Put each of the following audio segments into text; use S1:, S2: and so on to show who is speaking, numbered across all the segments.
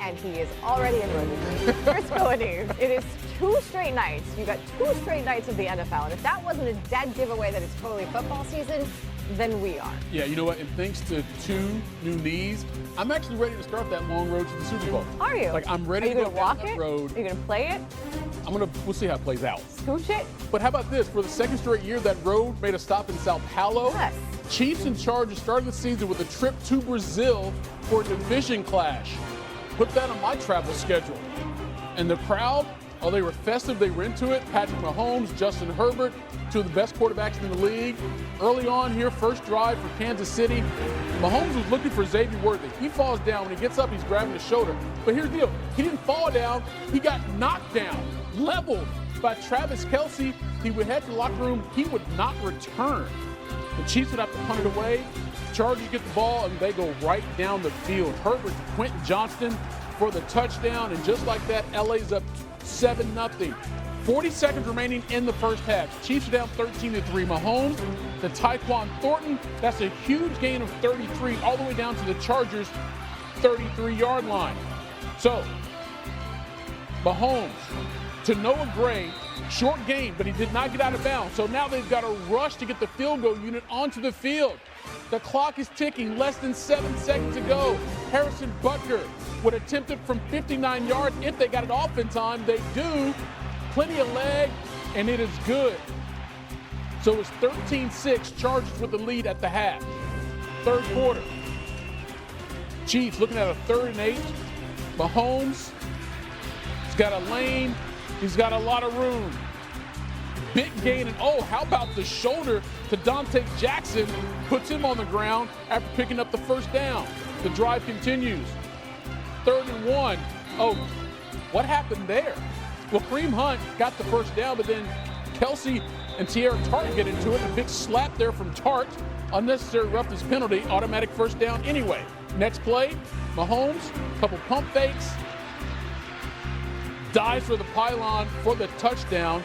S1: And he is already in road. Here's going news. It is 2 straight nights. You got 2 straight nights of the NFL. And if that wasn't a dead giveaway that it's totally football season, then we are.
S2: Yeah, you know what? And thanks to 2 new knees, I'm actually ready to start that long road to the Super Bowl.
S1: Are you?
S2: Like, I'm ready to go down that road.
S1: Are you going to play it?
S2: We'll see how it plays out.
S1: Scooch it?
S2: But how about this? For the 2nd straight year, that road made a stop in Sao Paulo.
S1: Yes.
S2: Chiefs and Chargers started the season with a trip to Brazil for a division clash. Put that on my travel schedule. And the crowd, oh, they were festive. They were into it. Patrick Mahomes, Justin Herbert, 2 of the best quarterbacks in the league. Early on here, first drive for Kansas City. Mahomes was looking for Xavier Worthy. He falls down. When he gets up, he's grabbing his shoulder. But here's the deal. He didn't fall down. He got knocked down, leveled by Travis Kelce. He would head to the locker room. He would not return. The Chiefs would have to punt it away. Chargers get the ball, and they go right down the field. Herbert to Quentin Johnston for the touchdown, and just like that, LA's up 7-0. 40 seconds remaining in the first half. Chiefs are down 13-3. Mahomes to Tyquan Thornton. That's a huge gain of 33 all the way down to the Chargers' 33-yard line. So, Mahomes to Noah Gray. Short game, but he did not get out of bounds. So now they've got to rush to get the field goal unit onto the field. The clock is ticking, less than 7 seconds to go. Harrison Butker would attempt it from 59 yards if they got it off in time. They do. Plenty of leg, and it is good. So it's 13-6, Chargers with the lead at the half. 3rd quarter. Chiefs looking at a 3rd and 8. Mahomes, he's got a lane. He's got a lot of room. Big gain, and oh, how about the shoulder to Dante Jackson? Puts him on the ground after picking up the first down. The drive continues. 3rd and 1. Oh, what happened there? Well, Querim Hunt got the first down, but then Kelce and Tierra Tart get into it. A big slap there from Tart. Unnecessary roughness penalty, automatic first down anyway. Next play, Mahomes, couple pump fakes. Dives for the pylon for the touchdown.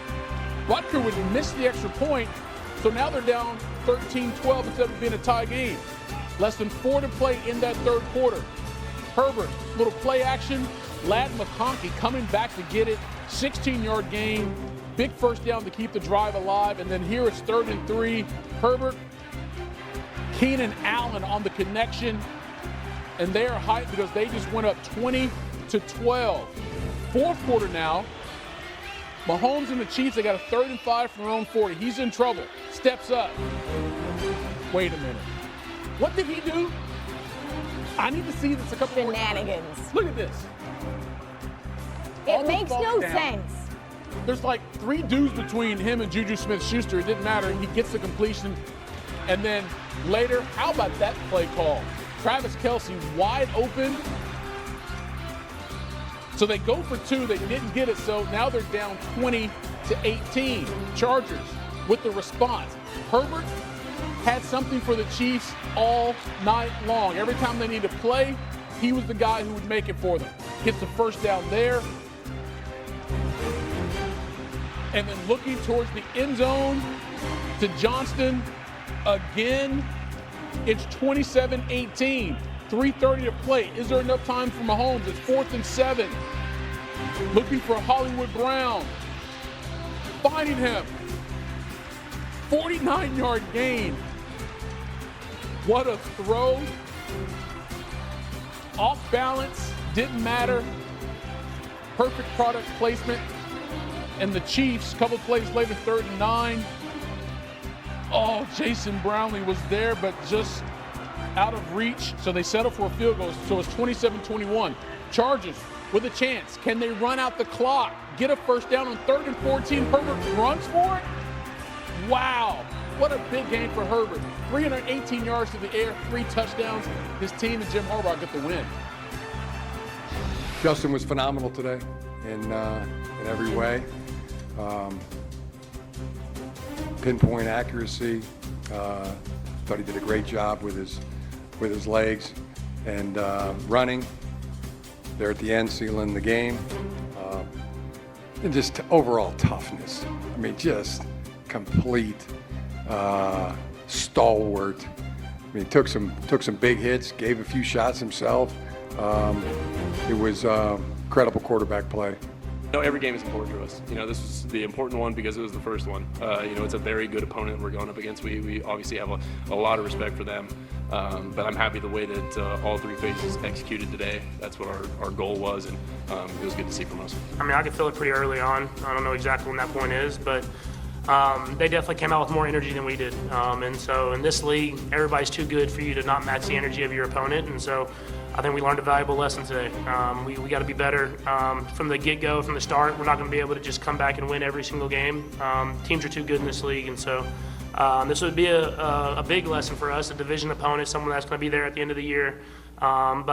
S2: Butker would miss the extra point, so now they're down 13-12 instead of being a tie game. Less than 4 to play in that 3rd quarter. Herbert, little play action. Ladd McConkey coming back to get it. 16-yard gain. Big first down to keep the drive alive. And then here it's 3rd and 3. Herbert, Keenan Allen on the connection. And they are hyped because they just went up 20-12. 4th quarter now. Mahomes and the Chiefs, they got a 3rd and 5 from their own 40. He's in trouble. Steps up. Wait a minute. What did he do? I need to see this a couple more times.
S1: Shenanigans.
S2: Look at this.
S1: It makes no sense.
S2: There's like 3 dudes between him and Juju Smith-Schuster. It didn't matter. He gets the completion. And then later, how about that play call? Travis Kelce wide open. So they go for 2. They didn't get it. So now they're down 20-18. Chargers with the response. Herbert had something for the Chiefs all night long. Every time they need to play, he was the guy who would make it for them. Gets the first down there. And then looking towards the end zone to Johnston again. It's 27-18. 3:30 to play. Is there enough time for Mahomes? It's 4th and 7. Looking for Hollywood Brown. Finding him. 49-yard gain. What a throw. Off balance. Didn't matter. Perfect product placement. And the Chiefs, a couple plays later, 3rd and 9. Oh, Jason Brownlee was there, but just out of reach, so they settle for a field goal. So it's 27-21. Chargers with a chance. Can they run out the clock? Get a first down on 3rd and 14. Herbert runs for it. Wow. What a big game for Herbert. 318 yards to the air, 3 touchdowns. His team and Jim Harbaugh get the win.
S3: Justin was phenomenal today in every way. Pinpoint accuracy. Thought he did a great job with his legs and running. There at the end, sealing the game. And just overall toughness. I mean, just complete stalwart. I mean, took some big hits, gave a few shots himself. It was credible quarterback play.
S4: No, every game is important to us. This was the important one because it was the first one. It's a very good opponent we're going up against. We obviously have a lot of respect for them. But I'm happy the way that all three phases executed today. That's what our goal was, and it was good to see from us.
S5: I mean, I could feel it pretty early on. I don't know exactly when that point is, but they definitely came out with more energy than we did. And so in this league, everybody's too good for you to not match the energy of your opponent. And so I think we learned a valuable lesson today. We got to be better from the get-go, from the start. We're not going to be able to just come back and win every single game. Teams are too good in this league, and so this would be a big lesson for us, a division opponent, someone that's going to be there at the end of the year. But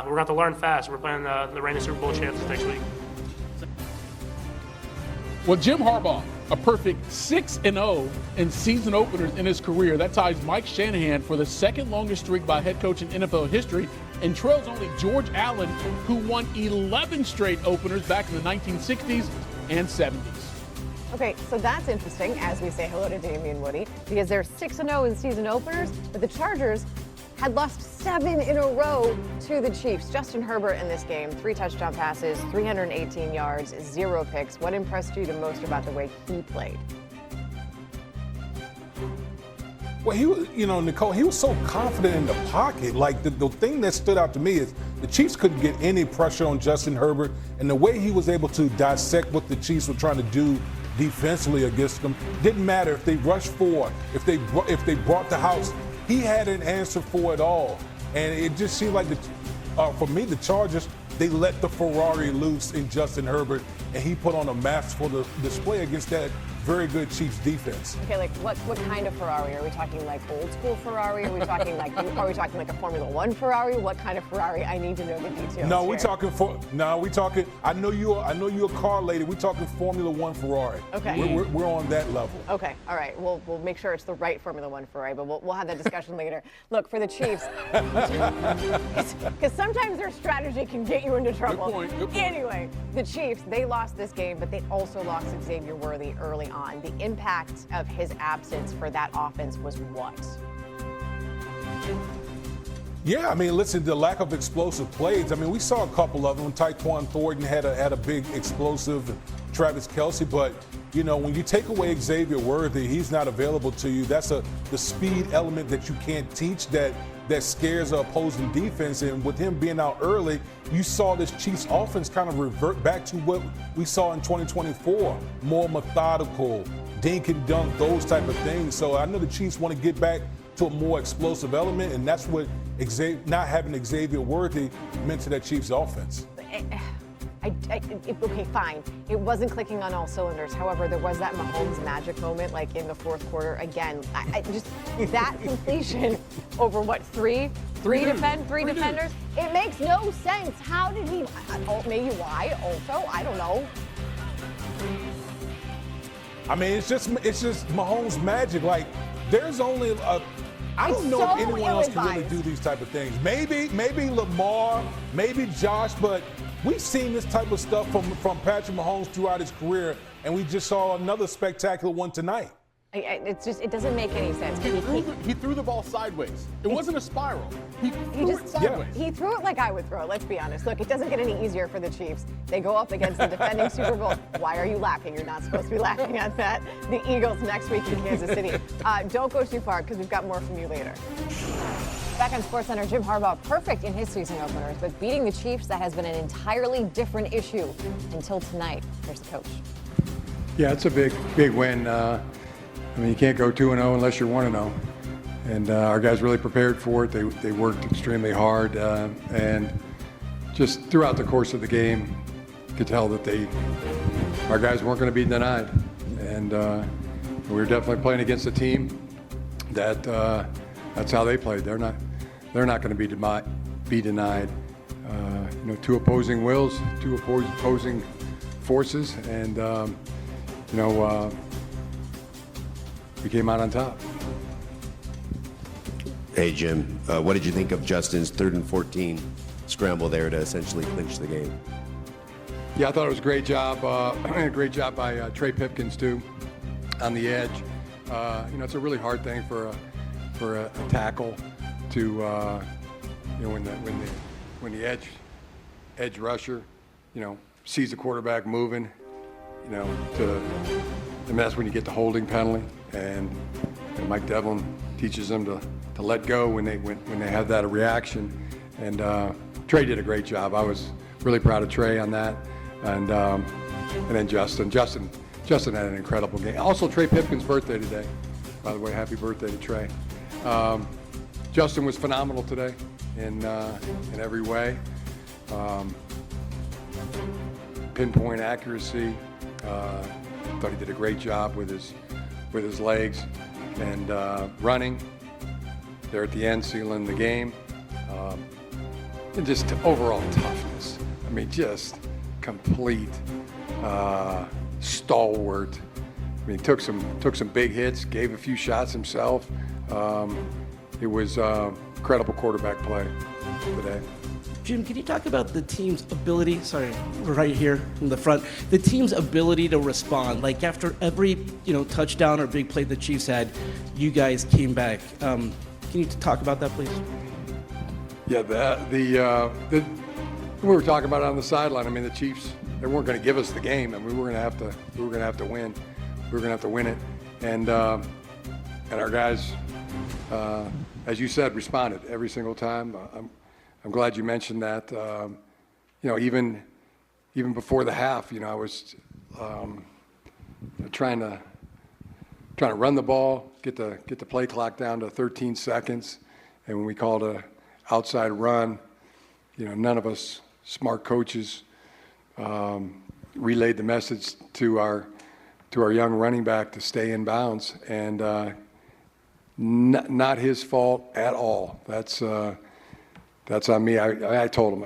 S5: we're going to have to learn fast. We're playing the reigning Super Bowl champs next week.
S2: Well, Jim Harbaugh, a perfect 6-0 in season openers in his career. That ties Mike Shanahan for the second longest streak by a head coach in NFL history, and trails only George Allen, who won 11 straight openers back in the 1960s and 70s.
S1: Okay, so that's interesting as we say hello to Damian Woody, because they're 6-0 in season openers, but the Chargers had lost 7 in a row to the Chiefs. Justin Herbert in this game, 3 touchdown passes, 318 yards, 0 picks. What impressed you the most about the way he played?
S6: Well, he was, Nicole, he was so confident in the pocket. Like, the thing that stood out to me is the Chiefs couldn't get any pressure on Justin Herbert, and the way he was able to dissect what the Chiefs were trying to do defensively against them. Didn't matter if they rushed forward, if they brought the house. He had an answer for it all. And it just seemed like, for me, the Chargers, they let the Ferrari loose in Justin Herbert, and he put on a masterful display against that very good Chiefs defense.
S1: Okay, like what kind of Ferrari? Are we talking like old school Ferrari? Are we talking like a Formula One Ferrari? What kind of Ferrari? I need to know the details.
S6: No, we talking. I know you're a car lady. We're talking Formula One Ferrari.
S1: Okay.
S6: We're on that level.
S1: Okay, all right. We'll make sure it's the right Formula One Ferrari, but we'll have that discussion later. Look, for the Chiefs, because sometimes their strategy can get you into trouble.
S2: Good point.
S1: Anyway, the Chiefs, they lost this game, but they also lost Xavier Worthy early on. The impact of his absence for that offense was what?
S6: Yeah, I mean, listen, the lack of explosive plays. I mean, we saw a couple of them. Tyquan Thornton had a big explosive, Travis Kelce, but when you take away Xavier Worthy, he's not available to you. That's the speed element that you can't teach that scares the opposing defense. And with him being out early, you saw this Chiefs offense kind of revert back to what we saw in 2024, more methodical, dink and dunk, those type of things. So I know the Chiefs want to get back to a more explosive element, and that's what not having Xavier Worthy meant to that Chiefs offense.
S1: Okay, fine. It wasn't clicking on all cylinders. However, there was that Mahomes magic moment, like in the fourth quarter. Again, I just that completion over what three defenders. It makes no sense. How did he? Maybe why? Also, I don't know.
S6: I mean, it's just Mahomes magic. Like, there's only I don't know if anyone else can really do these type of things. Maybe Lamar, maybe Josh, but we've seen this type of stuff from Patrick Mahomes throughout his career, and we just saw another spectacular one tonight.
S1: It doesn't make any sense.
S2: He threw the ball sideways. It wasn't a spiral. He threw it sideways.
S1: Yeah. He threw it like I would throw it, let's be honest. Look, it doesn't get any easier for the Chiefs. They go up against the defending Super Bowl. Why are you laughing? You're not supposed to be laughing at that. The Eagles next week in Kansas City. Don't go too far, because we've got more from you later. Back on SportsCenter, Jim Harbaugh, perfect in his season openers, but beating the Chiefs, that has been an entirely different issue until tonight. Here's the coach.
S3: Yeah, it's a big win. I mean, you can't go 2-0 unless you're 1-0. And our guys really prepared for it. They worked extremely hard. And just throughout the course of the game, you could tell that our guys weren't going to be denied. And we were definitely playing against a team that's how they played. They're not going to be denied. Two opposing wills, two opposing forces, and we came out on top.
S7: Hey, Jim, what did you think of Justin's 3rd and 14 scramble there to essentially clinch the game?
S3: Yeah, I thought it was a great job. Great job by Trey Pipkins too, on the edge. It's a really hard thing for a tackle to, when the when the edge rusher, sees the quarterback moving, and that's when you get the holding penalty. And Mike Devlin teaches them to let go when they have that reaction. And Trey did a great job. I was really proud of Trey on that. And then Justin had an incredible game. Also, Trey Pipkin's birthday today. By the way, happy birthday to Trey. Justin was phenomenal today in every way. Pinpoint accuracy. Thought he did a great job with his legs and running. There at the end, sealing the game. And just overall toughness. I mean, just complete stalwart. I mean, took some big hits, gave a few shots himself. It was incredible quarterback play today.
S8: Jim, can you talk about the team's ability, sorry, right here in the front, the team's ability to respond? Like after every, touchdown or big play the Chiefs had, you guys came back. Can you talk about that, please?
S3: Yeah, we were talking about it on the sideline. I mean, the Chiefs, they weren't going to give us the game, and we were going to have to win. We were going to have to win it, and our guys, as you said, responded every single time. I'm glad you mentioned that. Even before the half, I was trying to run the ball, get the play clock down to 13 seconds, and when we called a outside run, none of us smart coaches relayed the message to our young running back to stay in bounds, and not his fault at all. That's on me. I told him,